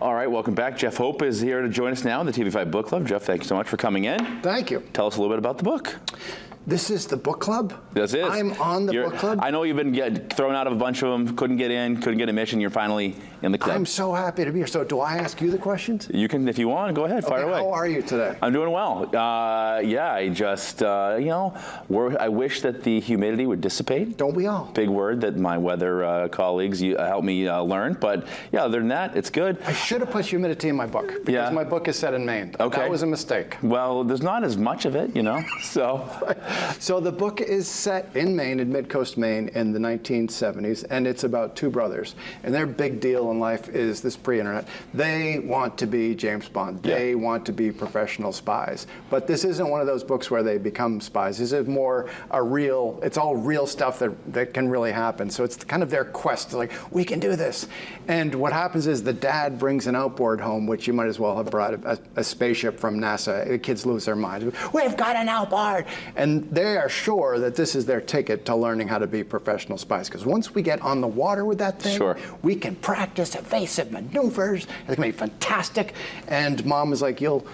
All right, welcome back. Jeff Hope is here to join us now in the TV5 Book Club. Jeff, thank you so much for coming in. Thank you. Tell us a little bit about the book. This is the book club? This is. I'm on the book club? I know you've been thrown out of a bunch of them, couldn't get in, couldn't get admission. You're finally in the club. I'm so happy to be here. So do I ask you the questions? You can, if you want, go ahead, fire away. How are you today? I'm doing well. Yeah, I just, I wish that the humidity would dissipate. Don't we all? Big word that my weather colleagues helped me learn. But yeah, other than that, it's good. I should have put humidity in my book because my book is set in Maine. Okay. That was a mistake. Well, there's not as much of it, so. So the book is set in Maine, in mid-coast Maine, in the 1970s, and it's about two brothers. And their big deal in life is this pre-internet. They want to be James Bond. They want to be professional spies. But this isn't one of those books where they become spies. This is more it's all real stuff that can really happen. So it's kind of their quest. It's like, we can do this. And what happens is the dad brings an outboard home, which you might as well have brought a spaceship from NASA. The kids lose their minds. We've got an outboard! And they are sure that this is their ticket to learning how to be professional spies. Because once we get on the water with that thing, we can practice evasive maneuvers. It's going to be fantastic. And mom is like, you'll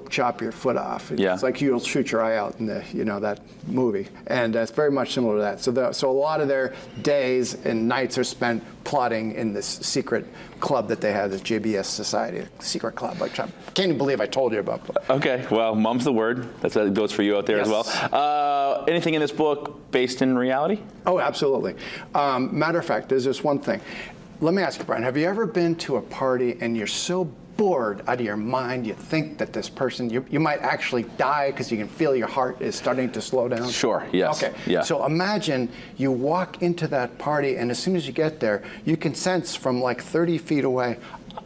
chop your foot off. It's like you'll shoot your eye out in that movie. And it's very much similar to that. So a lot of their days and nights are spent plotting in this secret club that they have, this JBS Society, secret club. I can't even believe I told you about that. Okay, well, mom's the word. That goes for you out there as well. Anything in this book based in reality? Oh, absolutely. Matter of fact, there's this one thing. Let me ask you, Brian, have you ever been to a party and you're so bored out of your mind, you think that this person, you might actually die because you can feel your heart is starting to slow down? Sure, yes. Okay, yeah. So imagine you walk into that party and as soon as you get there, you can sense from like 30 feet away,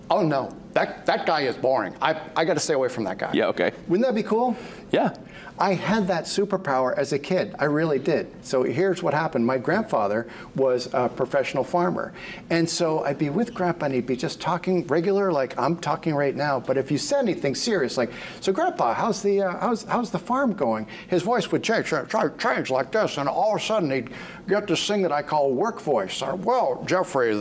oh no, that guy is boring. I got to stay away from that guy. Yeah, okay. Wouldn't that be cool? Yeah. I had that superpower as a kid. I really did. So here's what happened. My grandfather was a professional farmer. And so I'd be with Grandpa and he'd be just talking regular, like I'm talking right now. But if you said anything serious, like, so Grandpa, how's the farm going? His voice would change like this. And all of a sudden he'd get this thing that I call work voice. Well, Jeffrey,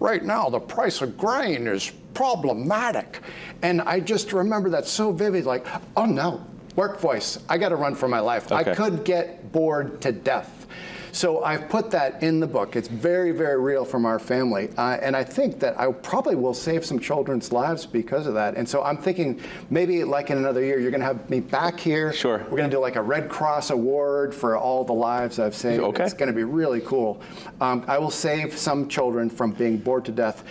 right now the price of grain is problematic. And I just remember that so vivid, like, oh no. Work voice. I got to run for my life. Okay. I could get bored to death. So I've put that in the book. It's very, very real from our family. And I think that I probably will save some children's lives because of that. And so I'm thinking maybe like in another year, you're going to have me back here. Sure. We're going to do like a Red Cross award for all the lives I've saved. Okay. It's going to be really cool. I will save some children from being bored to death.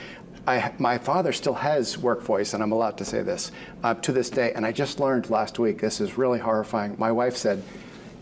My father still has work voice, and I'm allowed to say this, to this day. And I just learned last week, this is really horrifying. My wife said,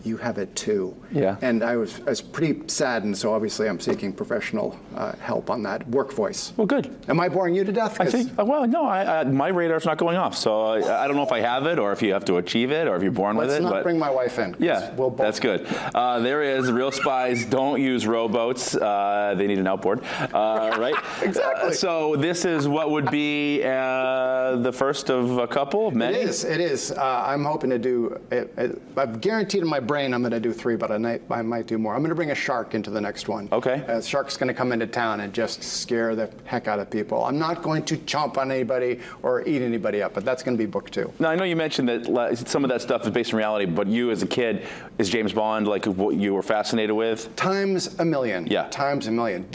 you have it too. Yeah. And I was pretty saddened, so obviously I'm seeking professional help on that work voice. Well, good. Am I boring you to death? I think, well, no, my radar's not going off, so I don't know if I have it or if you have to achieve it or if you're born with it. Let's not bring my wife in. Yeah, that's good. There is real spies don't use rowboats. They need an outboard, right? Exactly. So this is what would be the first of a couple of many? It is. I'm hoping to do, I've guaranteed in my brain I'm going to do 3, but I might do more. I'm going to bring a shark into the next one. Okay. A shark's going to come into town and just scare the heck out of people. I'm not going to chomp on anybody or eat anybody up, but that's going to be book 2. Now, I know you mentioned that some of that stuff is based in reality, but you as a kid, is James Bond like what you were fascinated with? Times a million. Yeah. Times a million.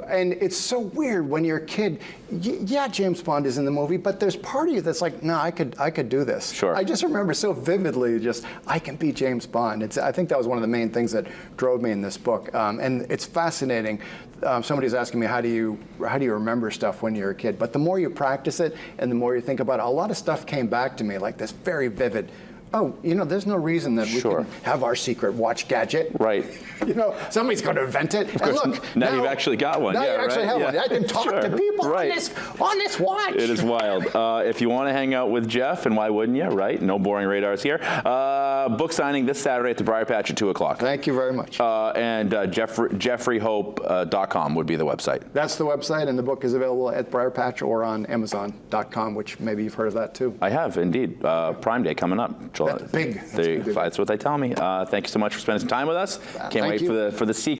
And it's so weird when you're a kid. Yeah, James Bond is in the movie, but there's part of you that's like, no, I could do this. Sure. I just remember so vividly, I can be James Bond. I think that was one of the main things that drove me in this book, and it's fascinating. Somebody's asking me, how do you remember stuff when you're a kid? But the more you practice it, and the more you think about it, a lot of stuff came back to me, like this very vivid. Oh, there's no reason that we can have our secret watch gadget. Right. Somebody's going to invent it. Of course, and look, now you've actually got one. Now you actually have one. I can talk to people on this watch. It is wild. If you want to hang out with Jeff, and why wouldn't you, right? No boring radars here. Book signing this Saturday at the Briar Patch at 2 o'clock. Thank you very much. And jeffreyhope.com would be the website. That's the website, and the book is available at Briar Patch or on Amazon.com, which maybe you've heard of that too. I have, indeed. Prime Day coming up. That's big. That's what they tell me. Thank you so much for spending some time with us. Can't wait for the sequel.